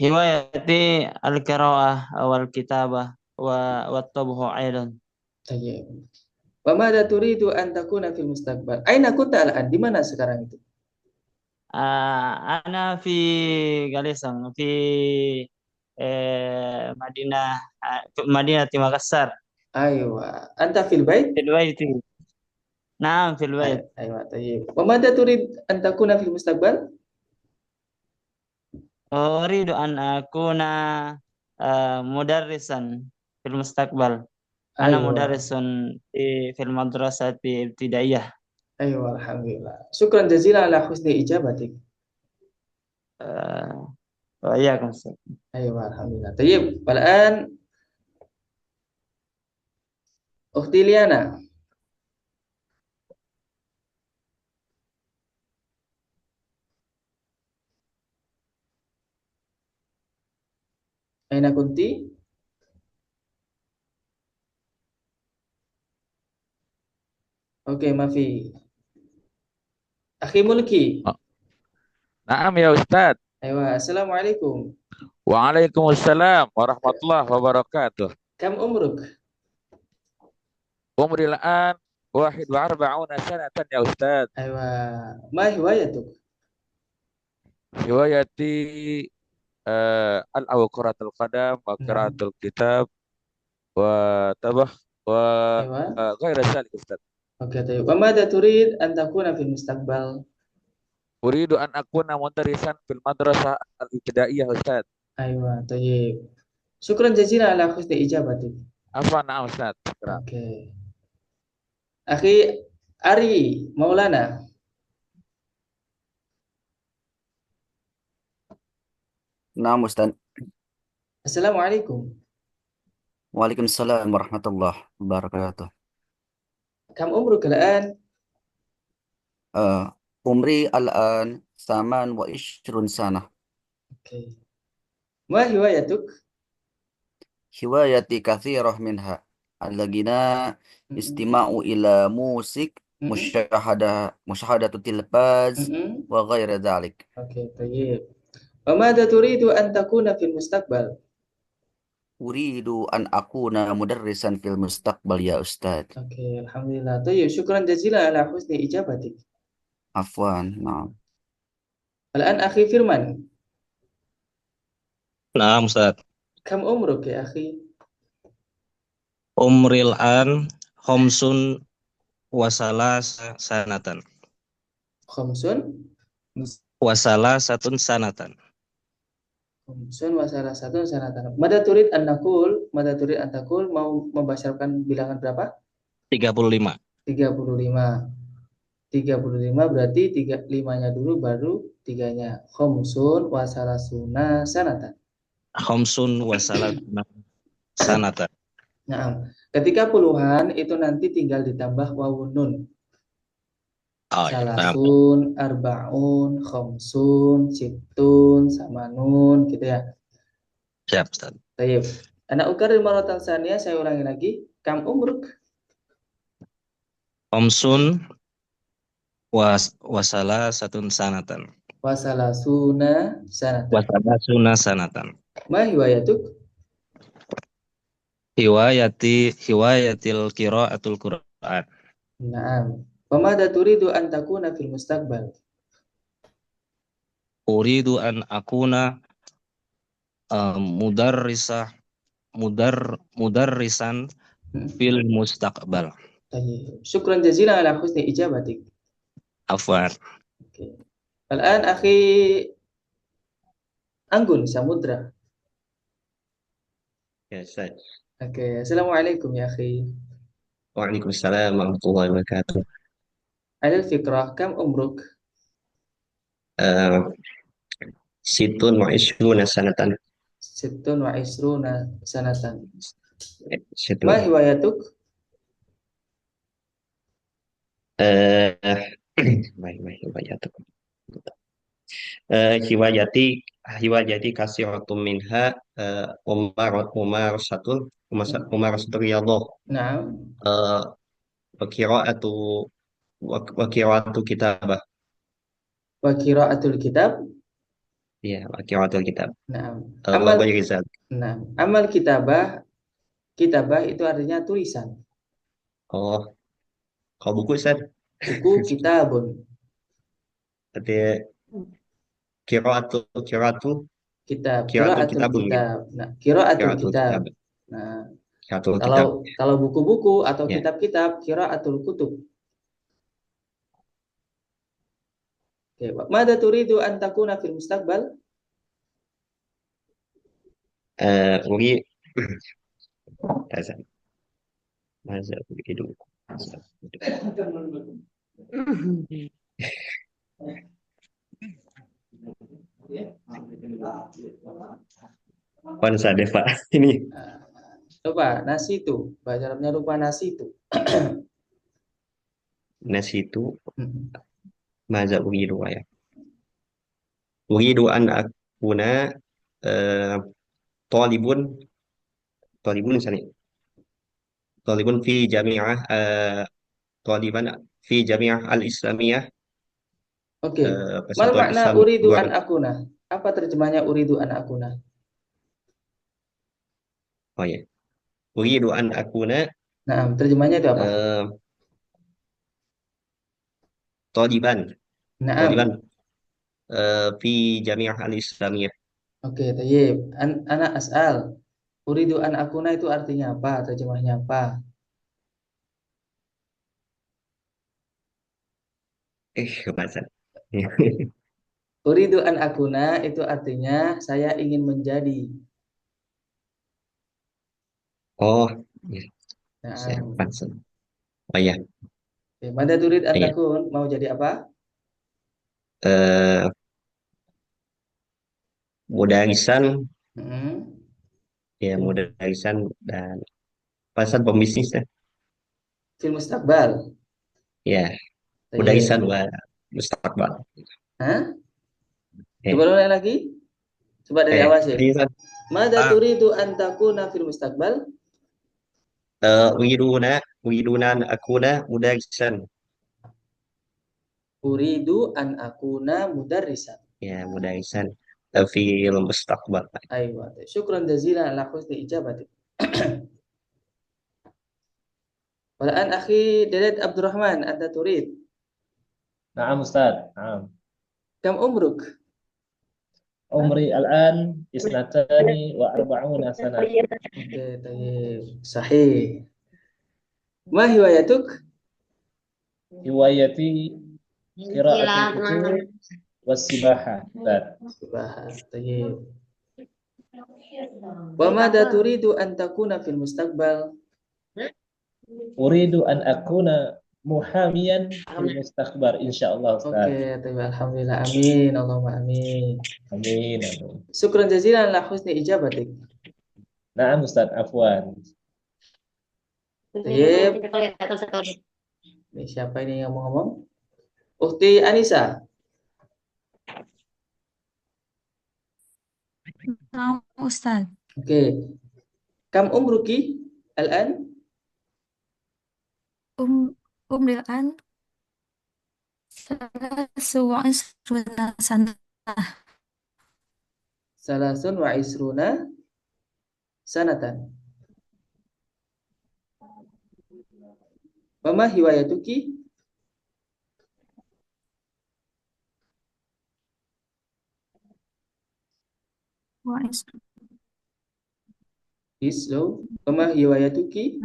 Hiwayati al-qiraah wal kitabah wa tabhu aidan. Tayyib. Wa madza turidu an takuna fil mustaqbal? Aina kunta al-an? Di mana sekarang itu? Ana fi Galisang fi Madinah Makassar. Aywa. Anta fil bait? Fil bait. Naam, fil bait. Aywa, tayyib. Wa madza turid an takuna fil mustaqbal? Uridu an akuna mudarrisan fil mustaqbal. Ana Aywa. mudarrisun fil madrasati ibtidaiyah. Aywa, alhamdulillah. Syukran jazilan ala husni ijabatik. Wa iyyakum. Aywa, alhamdulillah. Tayyib. Wal-an Ukhti Liana. Aina kunti? Oke, Mafi. Akhi Mulki. Naam ya Ustaz. Aywa, assalamualaikum. Waalaikumsalam warahmatullahi wabarakatuh. Kam umruk? Umri al-an 41 sanatan ya Ustaz. Aywa, ma hiwayatuk? Hiwayati al-aw qiraatul qadam wa qiraatul kitab wa tabah wa ghaira dzalik Ustaz. Oke, tayyib. Wa madza turid an takuna fil mustaqbal? Uridu an akuna mudarrisan fil madrasah al-ibtidaiyah Ustaz. Aywa, tayyib. Syukran jazilan ala husni ijabatik. Afwan Ustaz. Oke. Akhi Ari Maulana. Naam Ustaz. Assalamualaikum. Waalaikumsalam warahmatullahi wabarakatuh. Kam umruk al-an? Umri al-an 28 sana. Oke. Ma hiwayatuk? Hiwayati kathirah minha. Allagina istima'u ila musik musyahadatu tilpaz wa ghaira dhalik. Oke, tayyib. Wa madza turidu an takuna fil mustaqbal? Uridu an akuna mudarrisan fil mustaqbal ya Ustaz. Oke, alhamdulillah. Tayyib, syukran jazilan ala husni ijabatik. Afwan, naam. Al-an akhi Firman. Naam Ustaz. Kam umruk ya akhi? Umril an khamsun wasalas sanatan. Khamsun Wasalasatun sanatan. Khamsun wasalasatun sanatan. Mada turid an takul mau membasyarkan bilangan berapa? 35. 35. 35 berarti 5-nya dulu baru 3-nya. Khomsun wa salasuna sanatan. Khamsun wa salasuna sanatan. Nah, ketika puluhan itu nanti tinggal ditambah wawun nun. Oh ya, paham. Salasun, arbaun, khomsun, sittun, samanun, gitu ya. Siap, Ustaz. Baik. Anak ukaril maratan saniyah, saya ulangi lagi. Kam umruk? Khamsun wa salasatun sanatan. Wa salasuna sanatan. Wa salasuna sanatan. Ma hiwayatuk? Hiwayatil qiraatul Qur'an. Naam. Wa madza turidu an takuna fil mustaqbal? Uridu an akuna mudarrisan fil mustaqbal. Tayyib. Syukran jazilan ala husni ijabatik. Afwan. Okay. Al-an akhi Anggun Samudra. Ya, Ustaz. Oke, Assalamualaikum ya akhi. Waalaikumsalam warahmatullahi wabarakatuh. Adal fikrah, kam umruk? Situn wa ishruna sanatan. Sittun wa isruna sanatan. Situn. Ma hiwayatuk? Hiwayatuk. Hiwayati kasiratum minha Umar Satur Riyadhah. Naam. Wa qira'atu kitabah. Wa qira'atul kitab? Ya, wa qira'atul kitab. Naam. Wa ghairi zalik. Naam. Amal kitabah itu artinya tulisan. Oh. Kalau buku, Ustaz? Buku kitabun. Berarti qira'atu kitab. Qira'atul Qira'atul kitabun. kitab. Nah, qira'atul Qira'atul kitab. kitab. Nah, Qira'atul kitab. kalau buku-buku atau Ya. kitab-kitab, qira'atul kutub. Oke, mada turidu an takuna fil mustaqbal? Uri Masa hidup. Pansa deh Pak ini. Lupa nasi itu, bahasa Arabnya lupa nasi itu. Nasi itu Maza uridu ya. Uridu an akuna talibun misalnya. Talibun fi jami'ah taliban fi jami'ah al-islamiyah. Oke. Mal Persatuan makna Islam uridu luar. an akuna? Apa terjemahnya uridu an akuna? Oh ya. Uridu an akuna. Nah, terjemahnya itu apa? Taliban. Naam. Taliban fi jami'ah al-islamiyah. Oke, tayyib. Ana as'al. Uridu an akuna itu artinya apa? Terjemahnya apa? Kemasan. Uridu an akuna itu artinya saya ingin menjadi. Oh, ya. Nah, Saya pansen. Oh ya. Mada turid an Iya. takun, mau jadi apa? Mudarisan, Hmm. ya mudarisan dan pasal pembisnis ya. Fil mustaqbal. Ya, Tayyib. mudarisan wa mustaqbal. Hah? Eh. Coba ulang lagi. Coba dari awal sih. Mudarisan. Mada turidu an takuna fil mustaqbal? Uriduna an akuna mudarisan. Uridu an akuna mudarrisan. Ya, mudarisan fil mustaqbal. Aywa. Syukran jazilan ala husni ijabati. Walaan akhi Dalet Abdurrahman, anta turid. Naam Ustaz. Naam. Kam umruk? Umri al-an isnatani wa arba'una sana. Oke, tayyib. Sahih. Ma hiwayatuk? Hiwayati qira'atul kutub was-sibaha. Ustaz. Sibaha. Tayyib. Wa madza turidu an takuna fil mustaqbal? Uridu an akuna muhamiyan fil mustaqbal insyaallah Ustaz. Oke, alhamdulillah, amin, Allahumma amin. Amin, amin. Syukran jazilan ala husni ijabatik. Naam Ustaz, afwan. Tayyib. Ini siapa ini yang mau ngomong? Ukhti Anissa. Naam Ustaz. Oke. Kam umruki al-an? Umri an 23 sanah. 23 sanatan. Wama hiwayatuki? Slow. Wama hiwayatuki?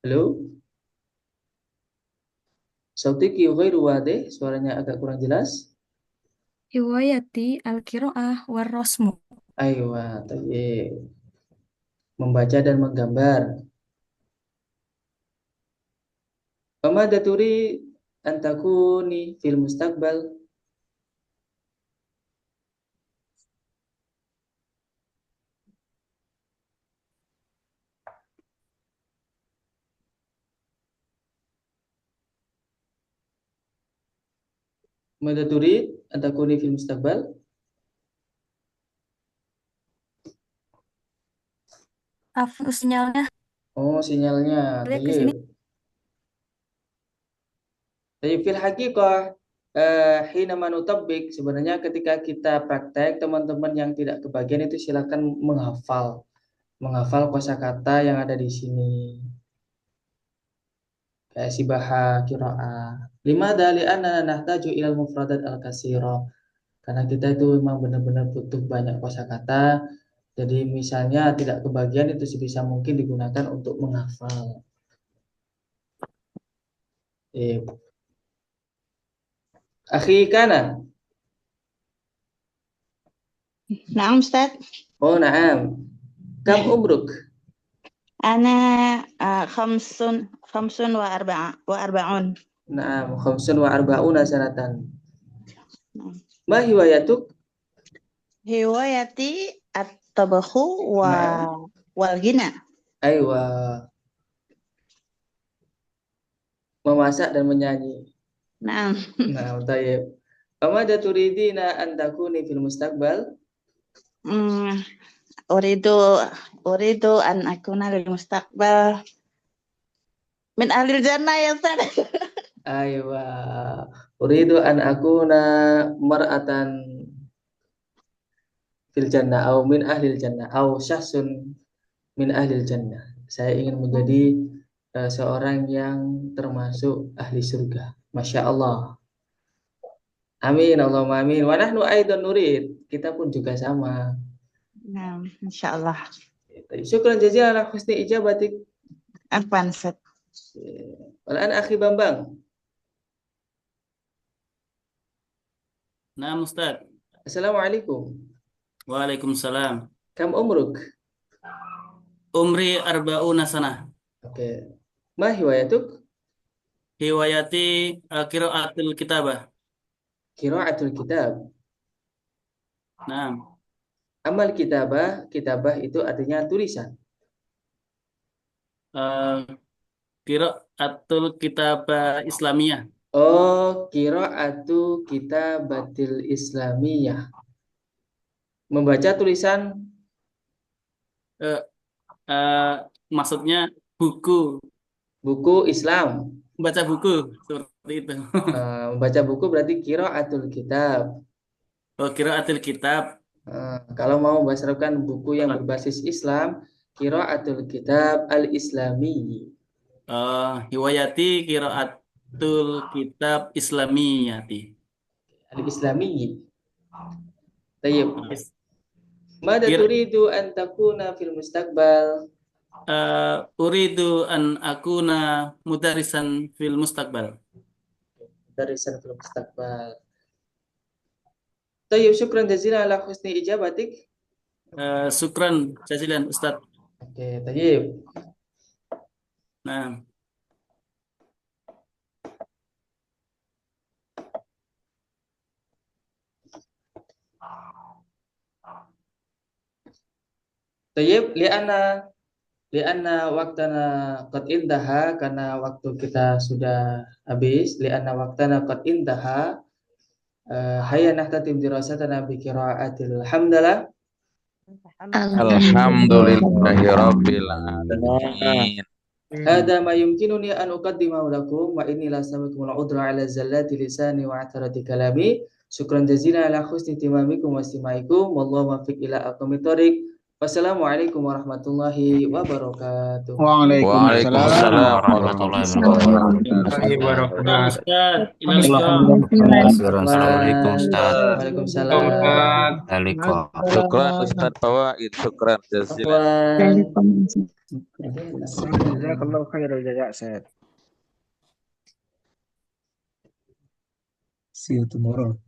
Halo? Sautiki ghairu wadih, suaranya agak kurang jelas. Hiwayati al-qiraah war-rasmu. Aywa, tayyib. Membaca dan menggambar. Pamada turi antakuni fil mustaqbal? Mada turid antakuni fil mustaqbal? Sinyalnya. Oh, sinyalnya. Tayyib. Tayyib fil haqiqah hina manutabbik, sebenarnya ketika kita praktek, teman-teman yang tidak kebagian itu silakan menghafal kosakata yang ada di sini. Kayak sibaha, qiraah. Limadha li'anna nahtaju ilal mufradat al-katsira. Karena kita itu memang benar-benar butuh banyak kosakata. Jadi misalnya tidak kebagian itu sebisa mungkin digunakan untuk menghafal. Akhi Kana. Naam Ustaz. Oh, naam. Kam umruk? Ana khamsun wa arba'un. Naam, khamsun wa arba'una sanatan. Ma hiwayatuk? Hiwayati at-tabakhu wal ghina. Aywa. Memasak dan menyanyi. Naam. Naam, tayyib. Pamada turidina an takuni fil mustaqbal? Uridu an akuna lil mustaqbal min ahlil jannah ya Ustaz. Aywa. Uridu an akuna mar'atan fil jannah atau min ahlil jannah atau syahsun min ahlil jannah. Saya ingin menjadi seorang yang termasuk ahli surga. Masya Allah. Amin, Allahumma amin. Wa nahnu aidan nurid. Kita pun juga sama. Nah, insya Allah. Syukran jazilan ala husni ijabatik. Afwan Ustaz. Walan akhi Bambang. Nah, Ustaz. Assalamualaikum. Waalaikumsalam. Kam umruk? Umri arba'una sanah. Oke. Ma hiwayatuk? Hiwayati qiraatul kitabah. Qiraatul kitab. Nah. Amal kitabah itu artinya tulisan. Qiraatul kitabah Islamiyah. Oh, qiraatul kitabatil Islamiyah. Membaca tulisan. Maksudnya buku. Buku Islam. Baca buku seperti itu. Membaca buku berarti qiraatul kitab. Oh, qiraatul kitab. Kalau mau membasarkan buku yang berbasis Islam, qiraatul kitab al-Islami. Hiwayati qiraatul kitab Islamiyati. Al-Islami. Tayyib. Mada turidu an takuna fil mustaqbal? Uridu an akuna mudarisan fil mustaqbal. Mudarisan fil mustaqbal. Tayyib, syukran jazilan ala husni ijabatik. Syukran jazilan Ustaz. Oke, tayyib. Nah, Tayyib, li'anna waktana qad intaha, karena waktu kita sudah habis. Li'anna waktana qad intaha. Hayya nahtatim dirasatana bi qiraatil hamdalah. Alhamdulillahi rabbil alamin. Hada ma yumkinuni an uqaddimahu lakum wa inni la samikum al-udra ala zallati lisani wa atarati kalami. Syukran jazilan ala husni timamikum wa istimaikum. Wallahu muwaffiq ila aqwamit thoriq. Wassalamualaikum warahmatullahi wabarakatuh. Waalaikumsalam warahmatullahi wabarakatuh. Ustaz, Assalamualaikum Ustaz. Waalaikumsalam. Waalaikumsalam. Syukran Ustaz Fawaid, syukran jazilan. Jazakallahu khairal jazak, Ustaz. See you tomorrow.